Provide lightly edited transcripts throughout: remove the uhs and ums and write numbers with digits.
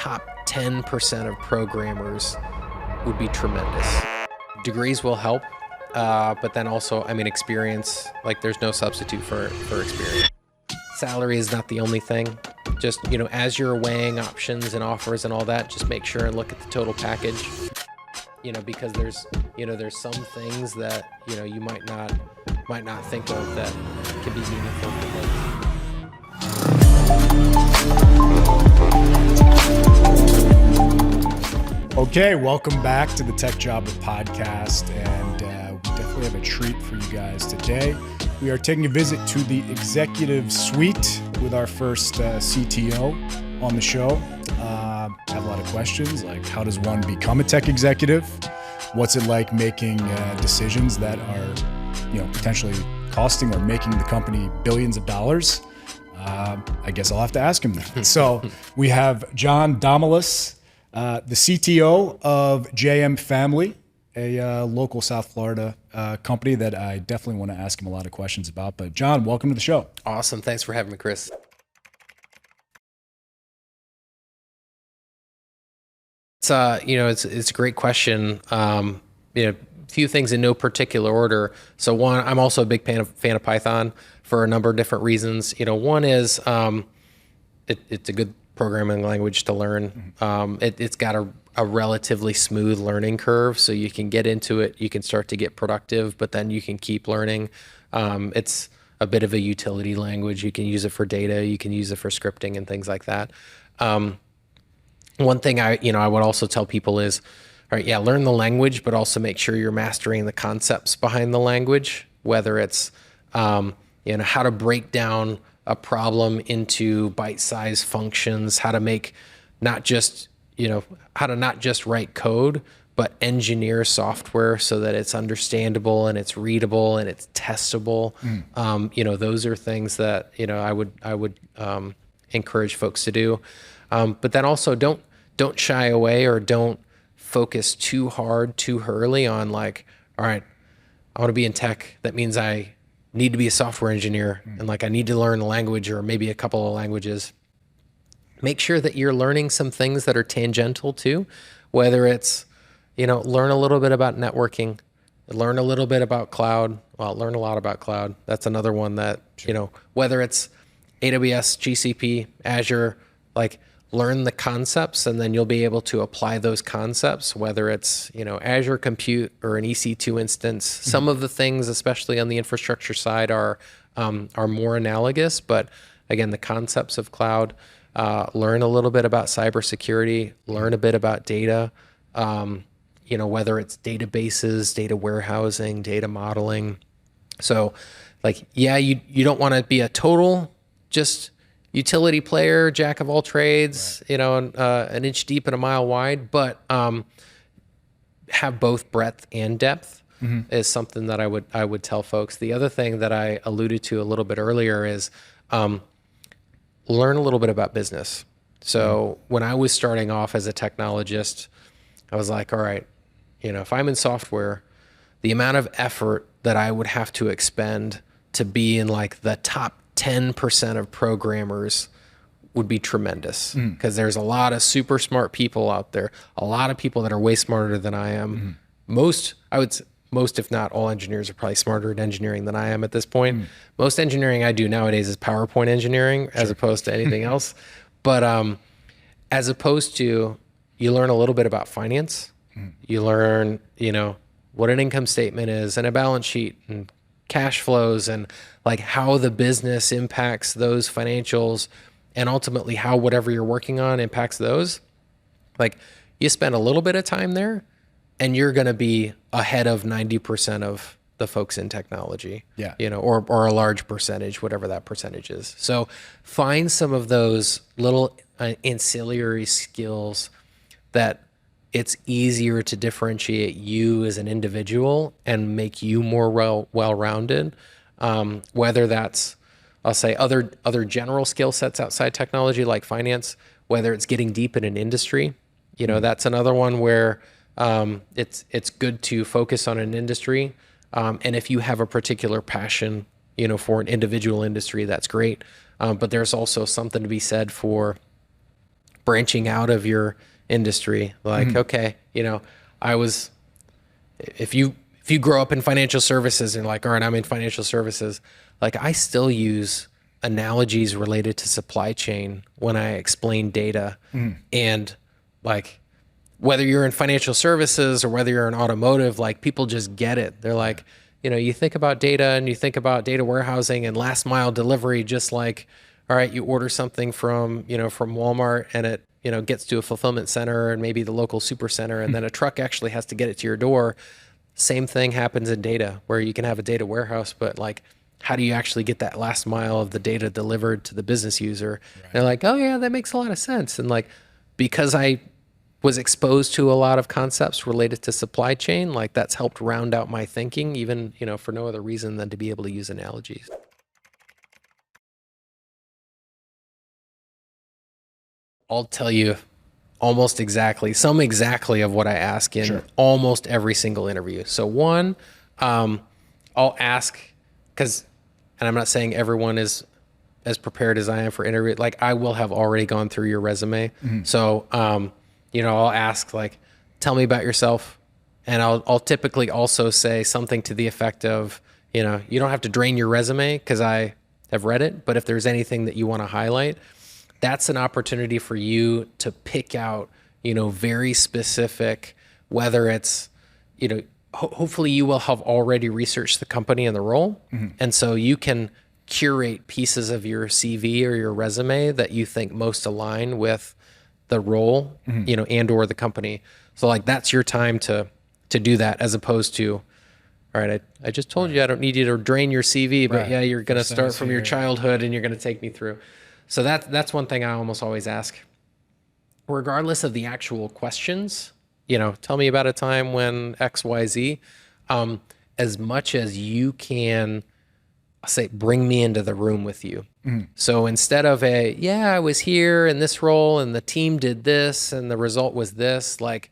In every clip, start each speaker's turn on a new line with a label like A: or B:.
A: top 10% of programmers would be tremendous. Degrees will help, but then also, I mean, experience, like there's no substitute for experience. Salary is not the only thing. Just, you know, as you're weighing options and offers and all that, just make sure and look at the total package, you know, because there's some things that, you know, you might not think of that can be meaningful for folks.
B: Okay, welcome back to the TechJobber podcast, and we definitely have a treat for you guys today. We are taking a visit to the executive suite with our first CTO on the show. I have a lot of questions, like how does one become a tech executive? What's it like making decisions that are, you know, potentially costing or making the company billions of dollars? I guess I'll have to ask him that. So we have John Domalis, the CTO of JM Family, a local South Florida company that I definitely want to ask him a lot of questions about. But John, welcome to the show.
A: Awesome. Thanks for having me, Chris. It's a great question. A few things in no particular order. So one, I'm also a big fan of Python for a number of different reasons. You know, one is it's a good programming language to learn. It's got a relatively smooth learning curve, so you can get into it, you can start to get productive, but then you can keep learning. It's a bit of a utility language. You can use it for data, you can use it for scripting and things like that. One thing I would also tell people is, all right, yeah, learn the language, but also make sure you're mastering the concepts behind the language, whether it's how to break down a problem into bite-sized functions, how to make not just write code, but engineer software so that it's understandable and it's readable and it's testable. Those are things that, I would encourage folks to do. But then also don't shy away or don't focus too hard, too early on like, all right, I want to be in tech. That means I need to be a software engineer and like I need to learn a language or maybe a couple of languages. Make sure that you're learning some things that are tangential too, whether it's, learn a little bit about networking, learn a little bit about cloud. Well, learn a lot about cloud. That's another one that, whether it's AWS, GCP, Azure, like learn the concepts and then you'll be able to apply those concepts, whether it's, Azure Compute or an EC2 instance. Some of the things, especially on the infrastructure side, are more analogous, but again, the concepts of cloud, learn a little bit about cybersecurity, learn a bit about data, whether it's databases, data warehousing, data modeling. So like, yeah, you don't want to be a total just utility player, jack of all trades, right. An inch deep and a mile wide, but have both breadth and depth is something that I would tell folks. The other thing that I alluded to a little bit earlier is learn a little bit about business. So when I was starting off as a technologist, I was like, all right, if I'm in software, the amount of effort that I would have to expend to be in like the top 10% of programmers would be tremendous because there's a lot of super smart people out there, a lot of people that are way smarter than I am. Most, if not all engineers are probably smarter at engineering than I am at this point. Most engineering I do nowadays is PowerPoint engineering as opposed to anything else. But as opposed to, you learn a little bit about finance. You learn, what an income statement is and a balance sheet and cash flows and like how the business impacts those financials and ultimately how whatever you're working on impacts those. Like you spend a little bit of time there and you're going to be ahead of 90% of the folks in technology, or a large percentage, whatever that percentage is. So find some of those little ancillary skills that it's easier to differentiate you as an individual and make you more well-rounded. Whether that's, I'll say other general skill sets outside technology like finance, whether it's getting deep in an industry, that's another one where it's good to focus on an industry. And if you have a particular passion, for an individual industry, that's great. But there's also something to be said for branching out of your industry. Like, okay, if you grow up in financial services and like, all right, I'm in financial services, like I still use analogies related to supply chain when I explain data. And like, whether you're in financial services or whether you're in automotive, like people just get it. They're like, you think about data and you think about data warehousing and last mile delivery, just like, all right, you order something from Walmart and it, gets to a fulfillment center and maybe the local super center, and then a truck actually has to get it to your door. Same thing happens in data, where you can have a data warehouse, but like, how do you actually get that last mile of the data delivered to the business user? Right. They're like, oh yeah, that makes a lot of sense. And like, because I was exposed to a lot of concepts related to supply chain, like that's helped round out my thinking, even, for no other reason than to be able to use analogies. I'll tell you almost exactly of what I ask in almost every single interview. So one, I'll ask, and I'm not saying everyone is as prepared as I am for interview. Like I will have already gone through your resume. So, I'll ask like, tell me about yourself. And I'll typically also say something to the effect of, you don't have to drain your resume because I have read it, but if there's anything that you want to highlight, that's an opportunity for you to pick out, very specific, whether it's, hopefully you will have already researched the company and the role. And so you can curate pieces of your CV or your resume that you think most align with the role, and or the company. So like, that's your time to do that, as opposed to, all right, I just told you I don't need you to drain your CV, but yeah, you're going to start from your childhood and you're going to take me through. So that's one thing I almost always ask, regardless of the actual questions. Tell me about a time when X, Y, Z. As much as you can, I'll say, bring me into the room with you. So instead of I was here in this role and the team did this and the result was this, like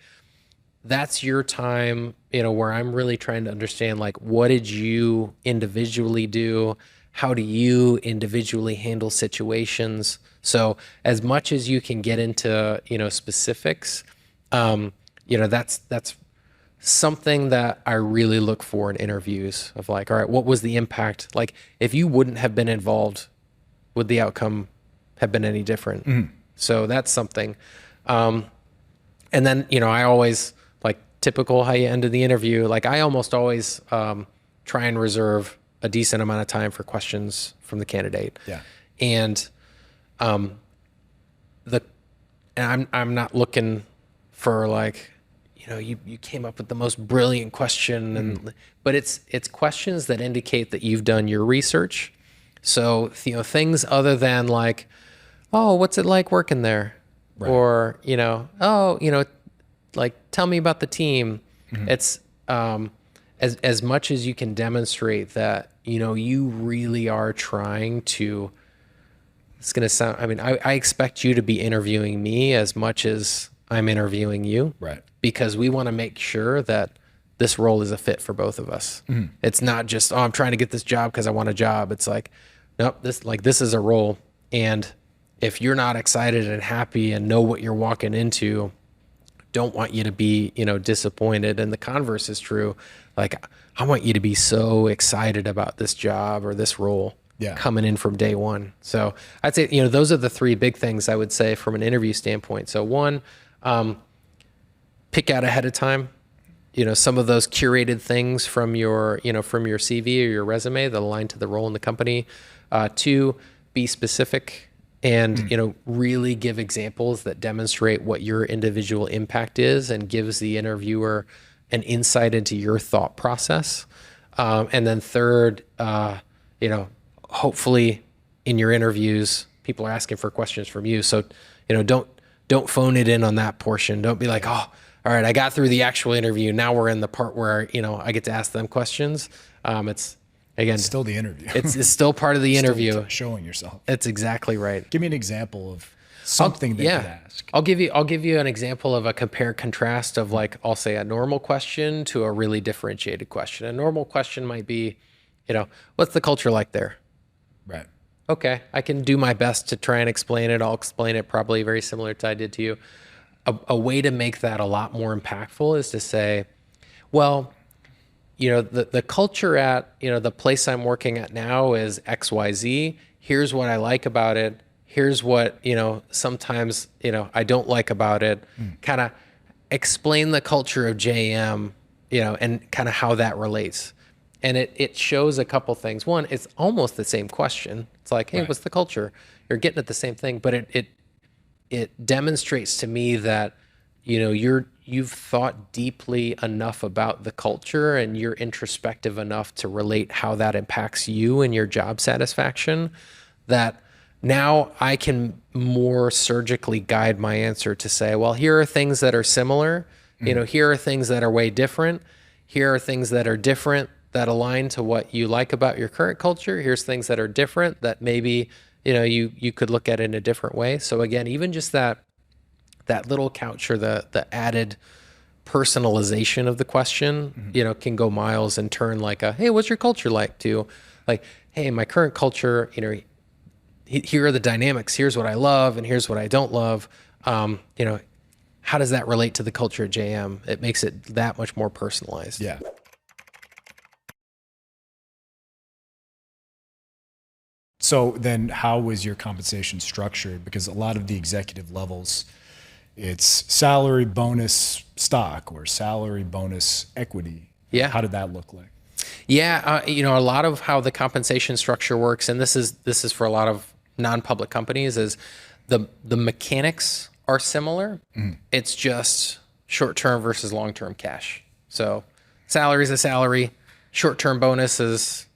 A: that's your time, where I'm really trying to understand, like, what did you individually do? How do you individually handle situations? So as much as you can get into, specifics, that's something that I really look for in interviews of like, all right, what was the impact? Like if you wouldn't have been involved, would the outcome have been any different? So that's something. And then, I always like typical how you ended the interview. Like I almost always try and reserve a decent amount of time for questions from the candidate. Yeah. And I'm not looking for like, you came up with the most brilliant question, but it's questions that indicate that you've done your research. So, things other than like, oh, what's it like working there? Right. Or, like, tell me about the team. It's, as much as you can demonstrate that, you really are trying to, it's going to sound, I expect you to be interviewing me as much as I'm interviewing you. Right. Because we want to make sure that this role is a fit for both of us. It's not just, I'm trying to get this job because I want a job. It's like, nope, this is a role. And if you're not excited and happy and know what you're walking into, don't want you to be, disappointed. And the converse is true. Like, I want you to be so excited about this job or this role coming in from day one. So I'd say, those are the three big things I would say from an interview standpoint. So one, pick out ahead of time, some of those curated things from your CV or your resume that align to the role in the company. Two, be specific and, really give examples that demonstrate what your individual impact is and gives the interviewer an insight into your thought process. And then third, hopefully in your interviews, people are asking for questions from you. So, don't phone it in on that portion. Don't be like, oh, all right, I got through the actual interview. Now we're in the part where, I get to ask them questions. It's still the interview. It's still part of the interview.
B: Showing yourself.
A: That's exactly right.
B: Give me an example of something they could ask.
A: I'll give you an example of a compare contrast of like, I'll say a normal question to a really differentiated question. A normal question might be, what's the culture like there?
B: Right.
A: okay, I can do my best to try and explain it. I'll explain it probably very similar to I did to you. A way to make that a lot more impactful is to say, well, the culture at, the place I'm working at now is XYZ. Here's what I like about it. Here's what, sometimes, I don't like about it. Kind of explain the culture of JM, and kind of how that relates. And it shows a couple things. One, it's almost the same question. It's like, hey, what's the culture? You're getting at the same thing, but it demonstrates to me that, you've thought deeply enough about the culture and you're introspective enough to relate how that impacts you and your job satisfaction, that now I can more surgically guide my answer to say, well, here are things that are similar. Here are things that are way different. Here are things that are different that align to what you like about your current culture. Here's things that are different that maybe, you could look at in a different way. So again, even just that little couch or the added personalization of the question, can go miles and turn like a, hey, what's your culture like, to like, hey, my current culture, here are the dynamics. Here's what I love and here's what I don't love. How does that relate to the culture at JM? It makes it that much more personalized.
B: Yeah. So then how was your compensation structured? Because a lot of the executive levels, it's salary, bonus, stock, or salary, bonus, equity.
A: Yeah.
B: How did that look like?
A: Yeah. A lot of how the compensation structure works, and this is for a lot of non-public companies, is the mechanics are similar. It's just short-term versus long-term cash. So salary is a salary, short-term bonus is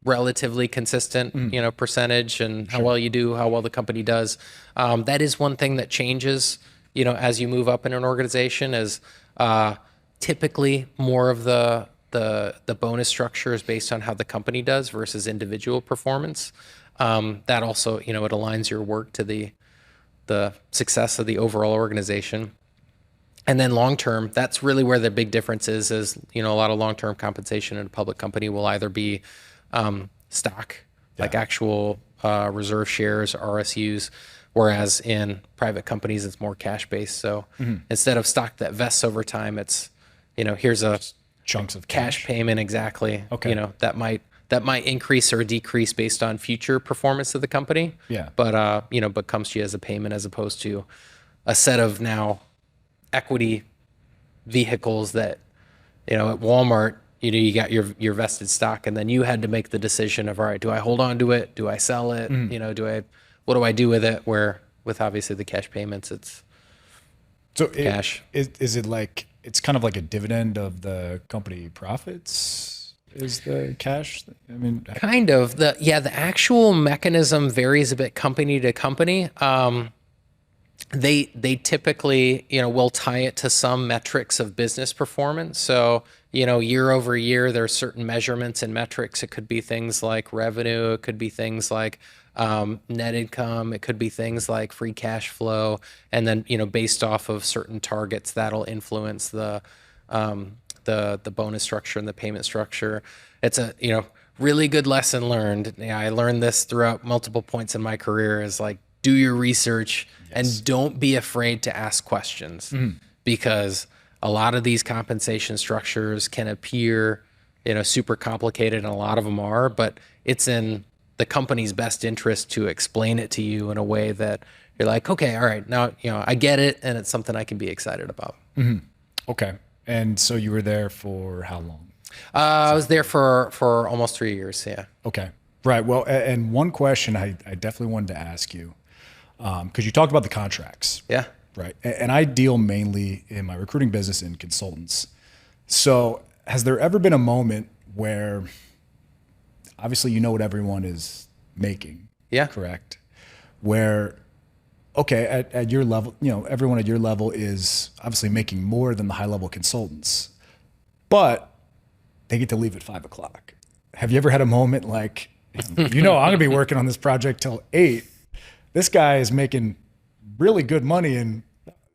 A: relatively consistent, percentage, and how well you do, how well the company does. That is one thing that changes, as you move up in an organization, is typically more of the bonus structure is based on how the company does versus individual performance. That also, it aligns your work to the success of the overall organization. And then long-term, that's really where the big difference is, a lot of long-term compensation in a public company will either be stock, like actual reserve shares, RSUs, whereas in private companies, it's more cash-based. So instead of stock that vests over time, it's, here's a
B: chunks of
A: cash payment. Exactly.
B: Okay.
A: That might increase or decrease based on future performance of the company.
B: Yeah.
A: But, but comes to you as a payment as opposed to a set of now equity vehicles that, at Walmart, you got your vested stock, and then you had to make the decision of, all right, do I hold on to it? Do I sell it? What do I do with it? Where with obviously the cash payments, it's cash.
B: Is it like, it's kind of like a dividend of the company profits? Is the cash? I mean,
A: kind of. The actual mechanism varies a bit company to company. They typically, will tie it to some metrics of business performance. So, year over year, there are certain measurements and metrics. It could be things like revenue. It could be things like net income. It could be things like free cash flow. And then, based off of certain targets, that'll influence the bonus structure and the payment structure. It's a, really good lesson learned. I learned this throughout multiple points in my career, is like, do your research and don't be afraid to ask questions, because a lot of these compensation structures can appear, super complicated, and a lot of them are, but it's in the company's best interest to explain it to you in a way that you're like, okay, all right, now, I get it. And it's something I can be excited about.
B: Okay. And so you were there for how long?
A: I was there for almost 3 years. Yeah.
B: Okay. Right. Well, and one question I definitely wanted to ask you, because you talked about the contracts.
A: Yeah.
B: Right. And I deal mainly in my recruiting business in consultants. So has there ever been a moment where, obviously, what everyone is making?
A: Yeah.
B: Correct. Where, okay, at your level, everyone at your level is obviously making more than the high level consultants, but they get to leave at 5 o'clock. Have you ever had a moment like, I'm going to be working on this project till 8. This guy is making really good money, and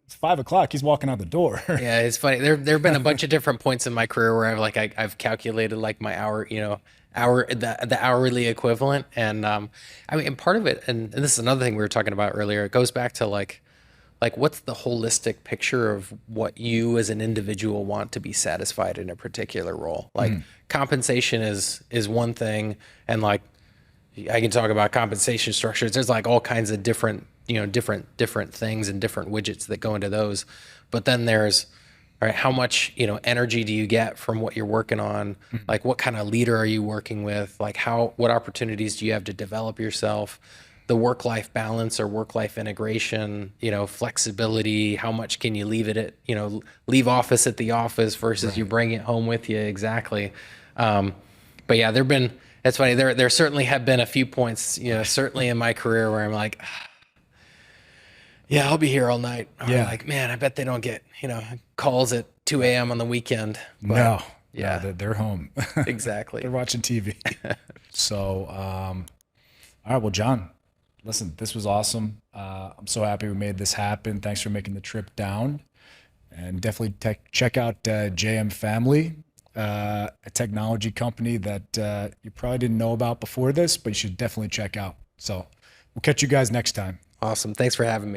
B: it's 5 o'clock. He's walking out the door.
A: Yeah, it's funny. There have been a bunch of different points in my career where I've calculated like my the hourly equivalent. And I mean, and part of it, and this is another thing we were talking about earlier. It goes back to like what's the holistic picture of what you as an individual want to be satisfied in a particular role. Like compensation is one thing, and like I can talk about compensation structures. There's like all kinds of different, different things and different widgets that go into those. But then there's, all right, how much, energy do you get from what you're working on? Like what kind of leader are you working with? Like what opportunities do you have to develop yourself? The work-life balance or work-life integration, flexibility, how much can you leave it at, leave office at the office versus you bring it home with you. Exactly. But yeah, it's funny. There certainly have been a few points, certainly in my career where I'm like, yeah, I'll be here all night. Or like, man, I bet they don't get, calls at 2 a.m. on the weekend. But,
B: no, they're home.
A: Exactly.
B: They're watching TV. So, all right, well, John, listen, this was awesome. I'm so happy we made this happen. Thanks for making the trip down. And definitely check out JM Family, a technology company that you probably didn't know about before this, but you should definitely check out. So we'll catch you guys next time.
A: Awesome. Thanks for having me.